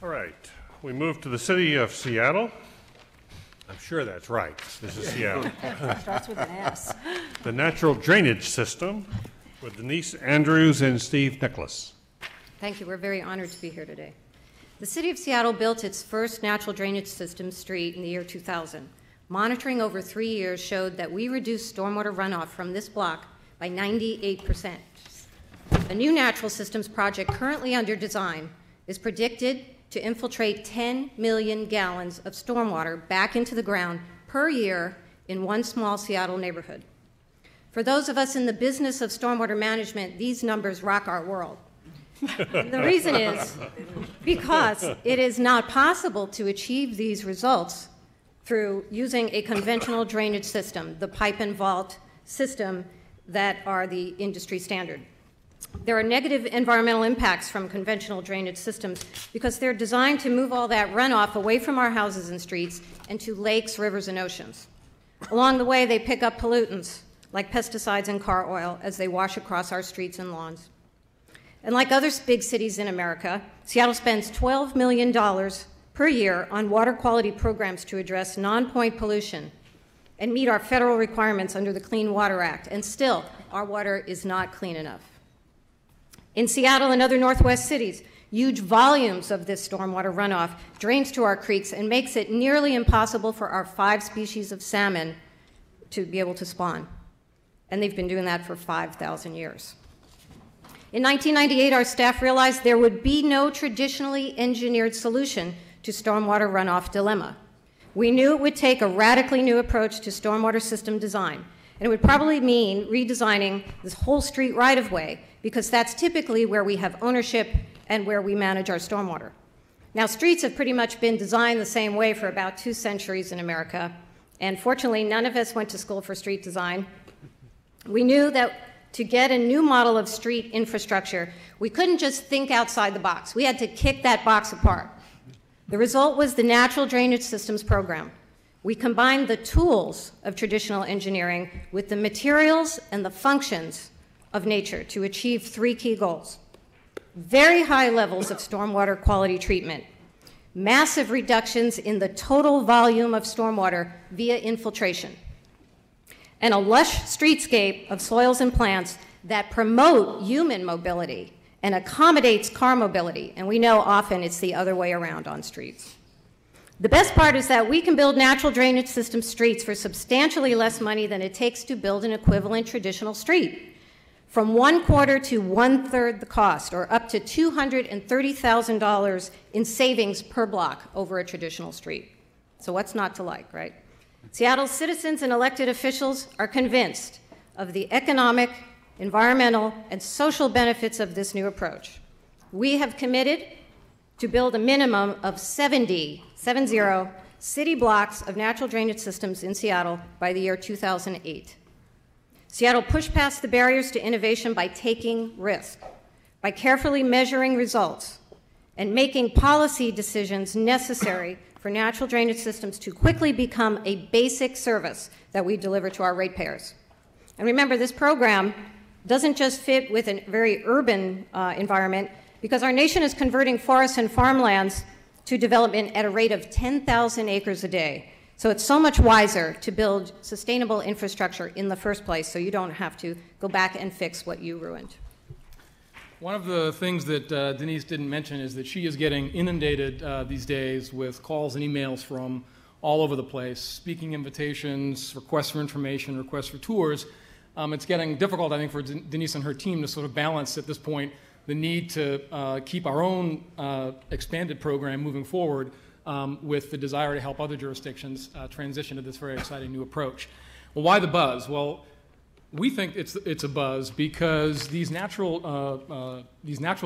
All right, we move to the city of Seattle. I'm sure that's right. This is Seattle. Starts with an S. The natural drainage system with Denise Andrews and Steve Nicholas. Thank you. We're very honored to be here today. The city of Seattle built its first natural drainage system street in the year 2000. Monitoring over 3 years showed that we reduced stormwater runoff from this block by 98%. A new natural systems project currently under design is predicted to infiltrate 10 million gallons of stormwater back into the ground per year in one small Seattle neighborhood. For those of us in the business of stormwater management, these numbers rock our world. The reason is because it is not possible to achieve these results through using a conventional drainage system, the pipe and vault system that are the industry standard. There are negative environmental impacts from conventional drainage systems because they're designed to move all that runoff away from our houses and streets and to lakes, rivers, and oceans. Along the way, they pick up pollutants like pesticides and car oil as they wash across our streets and lawns. And like other big cities in America, Seattle spends $12 million per year on water quality programs to address non-point pollution and meet our federal requirements under the Clean Water Act, and still, our water is not clean enough. In Seattle and other Northwest cities, huge volumes of this stormwater runoff drains to our creeks and makes it nearly impossible for our 5 species of salmon to be able to spawn. And they've been doing that for 5,000 years. In 1998, our staff realized there would be no traditionally engineered solution to stormwater runoff dilemma. We knew it would take a radically new approach to stormwater system design, and it would probably mean redesigning this whole street right-of-way, because that's typically where we have ownership and where we manage our stormwater. Now, streets have pretty much been designed the same way for about 2 centuries in America, and fortunately, none of us went to school for street design. We knew that to get a new model of street infrastructure, we couldn't just think outside the box. We had to kick that box apart. The result was the Natural Drainage Systems Program. We combined the tools of traditional engineering with the materials and the functions of nature to achieve 3 key goals: very high levels of stormwater quality treatment, massive reductions in the total volume of stormwater via infiltration, and a lush streetscape of soils and plants that promote human mobility and accommodates car mobility, and we know often it's the other way around on streets. The best part is that we can build natural drainage system streets for substantially less money than it takes to build an equivalent traditional street. From 1/4 to 1/3 the cost, or up to $230,000 in savings per block over a traditional street. So what's not to like, right? Seattle's citizens and elected officials are convinced of the economic, environmental, and social benefits of this new approach. We have committed to build a minimum of 70 city blocks of natural drainage systems in Seattle by the year 2008. Seattle pushed past the barriers to innovation by taking risk, by carefully measuring results, and making policy decisions necessary for natural drainage systems to quickly become a basic service that we deliver to our ratepayers. And remember, this program doesn't just fit with a very urban environment, because our nation is converting forests and farmlands to development at a rate of 10,000 acres a day. So it's so much wiser to build sustainable infrastructure in the first place, so you don't have to go back and fix what you ruined. One of the things that Denise didn't mention is that she is getting inundated these days with calls and emails from all over the place, speaking invitations, requests for information, requests for tours. It's getting difficult, I think, for Denise and her team to sort of balance at this point the need to keep our own expanded program moving forward with the desire to help other jurisdictions transition to this very exciting new approach. Well, why the buzz? Well, we think it's a buzz because these natural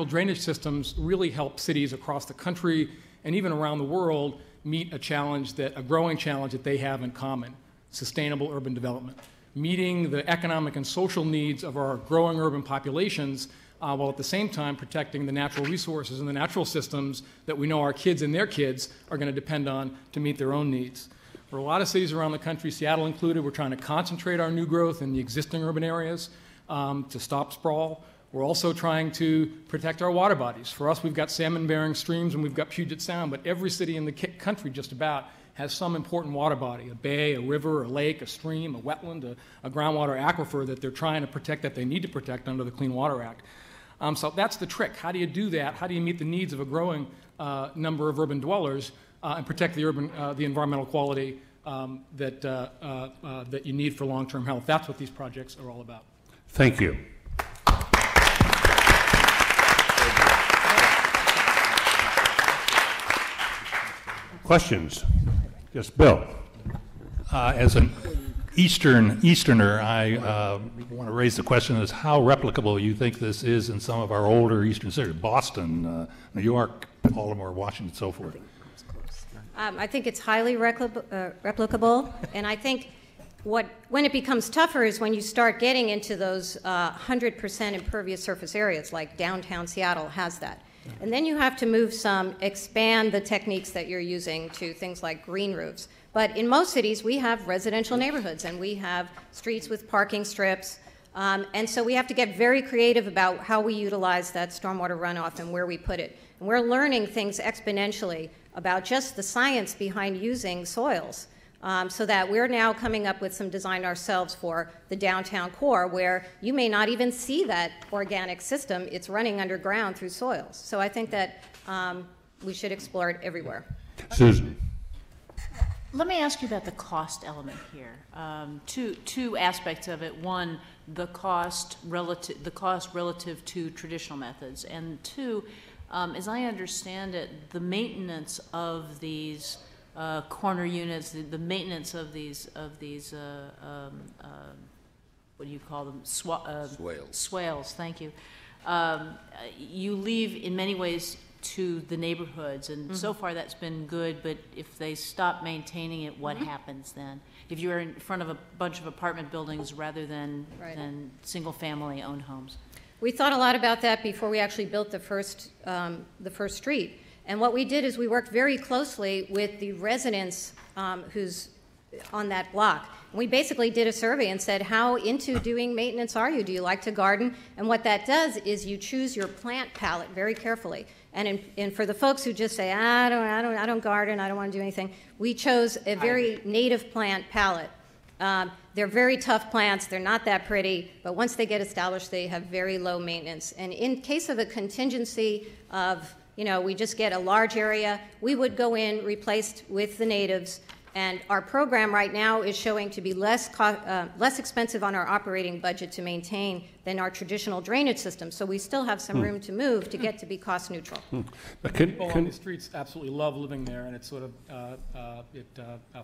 drainage systems really help cities across the country and even around the world meet a growing challenge that they have in common: sustainable urban development, meeting the economic and social needs of our growing urban populations, while at the same time protecting the natural resources and the natural systems that we know our kids and their kids are going to depend on to meet their own needs. For a lot of cities around the country, Seattle included, we're trying to concentrate our new growth in the existing urban areas to stop sprawl. We're also trying to protect our water bodies. For us, we've got salmon-bearing streams and we've got Puget Sound, but every city in the country just about has some important water body, a bay, a river, a lake, a stream, a wetland, a groundwater aquifer that they're trying to protect, that they need to protect under the Clean Water Act. So that's the trick. How do you do that? How do you meet the needs of a growing number of urban dwellers and protect the environmental quality that you need for long-term health? That's what these projects are all about. Thank you. Questions? Yes, Bill. As an Easterner, I want to raise the question as how replicable you think this is in some of our older Eastern cities, Boston, New York, Baltimore, Washington, and so forth. I think it's highly replicable, and I think when it becomes tougher is when you start getting into those 100% impervious surface areas, like downtown Seattle has that. And then you have to expand the techniques that you're using to things like green roofs. But in most cities, we have residential neighborhoods, and we have streets with parking strips. And so we have to get very creative about how we utilize that stormwater runoff and where we put it. And we're learning things exponentially about just the science behind using soils. So that we're now coming up with some design ourselves for the downtown core where you may not even see that organic system. It's running underground through soils. So I think that we should explore it everywhere. Susan. Let me ask you about the cost element here. Two aspects of it. One, the cost relative to traditional methods, and two, as I understand it, the maintenance of these corner units, the maintenance of these what do you call them? Swales. Swales. Thank you. You leave in many ways to the neighborhoods, and so far that's been good. But if they stop maintaining it, what happens then? If you're in front of a bunch of apartment buildings rather than single-family owned homes. We thought a lot about that before we actually built the first street. And what we did is we worked very closely with the residents who's on that block. And we basically did a survey and said, how into doing maintenance are you? Do you like to garden? And what that does is you choose your plant palette very carefully. And for the folks who just say, I don't garden, I don't want to do anything, we chose a very native plant palette. They're very tough plants, they're not that pretty, but once they get established, they have very low maintenance. And in case of a contingency of we just get a large area, we would go in, replaced with the natives, and our program right now is showing to be less expensive on our operating budget to maintain than our traditional drainage system. So we still have some room to move to get to be cost neutral. People on the streets absolutely love living there, and it's sort of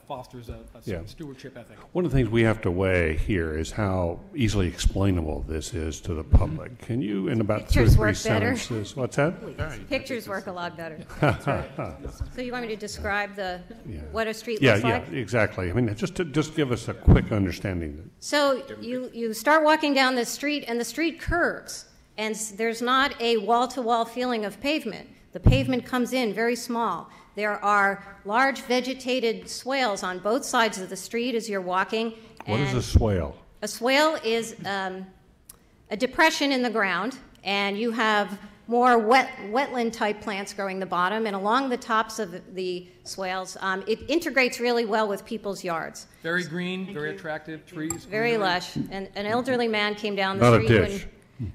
fosters a stewardship ethic. One of the things we have to weigh here is how easily explainable this is to the public. Can you, in about Pictures 2 or 3 work better. sentences, what's that? Pictures work a lot better. That's right. So you want me to describe what a street looks like? Yeah, exactly. I mean, just give us a quick understanding. So you start walking down this street, and the street curves, and there's not a wall-to-wall feeling of pavement. The pavement comes in very small. There are large vegetated swales on both sides of the street as you're walking. What is a swale? A swale is a depression in the ground, and you have more wetland-type plants growing the bottom, and along the tops of the swales, it integrates really well with people's yards. Very green, very attractive trees. Very lush. And an elderly man came down Not the a street dish.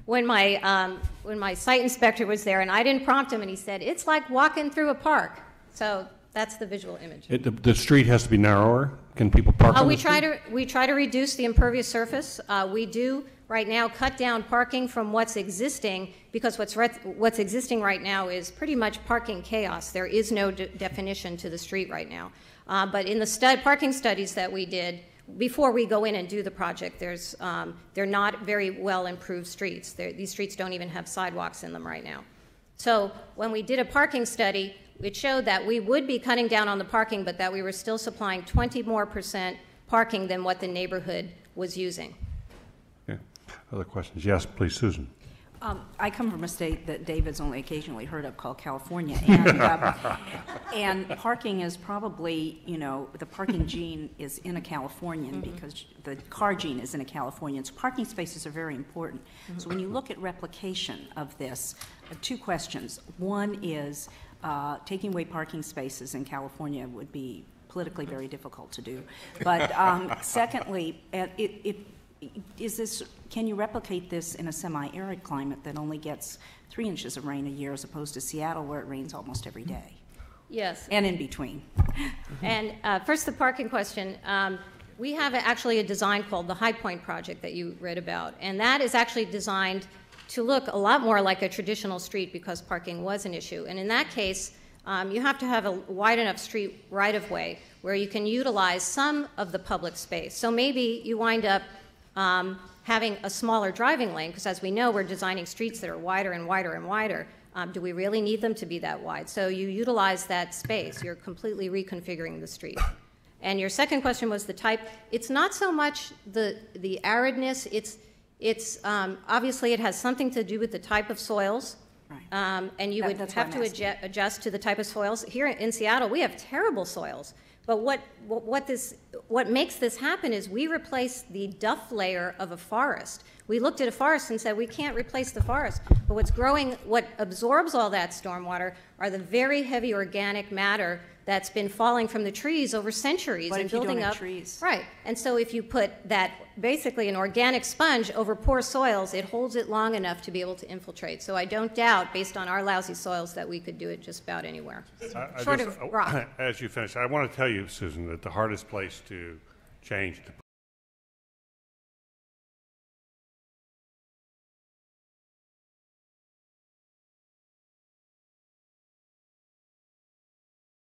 when my site inspector was there, and I didn't prompt him, and he said, "It's like walking through a park." So that's the visual image. The street has to be narrower? Can people park on the street? We try to reduce the impervious surface. We do right now cut down parking from what's existing, because what's existing right now is pretty much parking chaos. There is no definition to the street right now. But in the parking studies that we did, before we go in and do the project, they're not very well improved streets. These streets don't even have sidewalks in them right now. So when we did a parking study, it showed that we would be cutting down on the parking, but that we were still supplying 20% more parking than what the neighborhood was using. Okay. Other questions? Yes, please, Susan. I come from a state that David's only occasionally heard of called California, and parking is probably, you know, the parking gene is in a Californian because the car gene is in a Californian. So parking spaces are very important. So when you look at replication of this, two questions. One is taking away parking spaces in California would be politically very difficult to do. But secondly, can you replicate this in a semi-arid climate that only gets 3 inches of rain a year as opposed to Seattle where it rains almost every day? Yes. And in between. And first, the parking question. We have actually a design called the High Point Project that you read about, and that is actually designed to look a lot more like a traditional street because parking was an issue. And in that case, you have to have a wide enough street right-of-way where you can utilize some of the public space. So maybe you wind up having a smaller driving lane, because as we know, we're designing streets that are wider and wider and wider. Do we really need them to be that wide? So you utilize that space. You're completely reconfiguring the street. And your second question was the type. It's not so much the aridness. It's obviously it has something to do with the type of soils. Right. And you would have to adjust to the type of soils. Here in Seattle, we have terrible soils. But what makes this happen is we replace the duff layer of a forest. We looked at a forest and said we can't replace the forest. But what absorbs all that stormwater are the very heavy organic matter that's been falling from the trees over centuries and building up trees. Right. And so if you put that basically an organic sponge over poor soils, it holds it long enough to be able to infiltrate. So I don't doubt, based on our lousy soils, that we could do it just about anywhere. Short of rock. As you finish, I want to tell you, Susan, that the hardest place to change the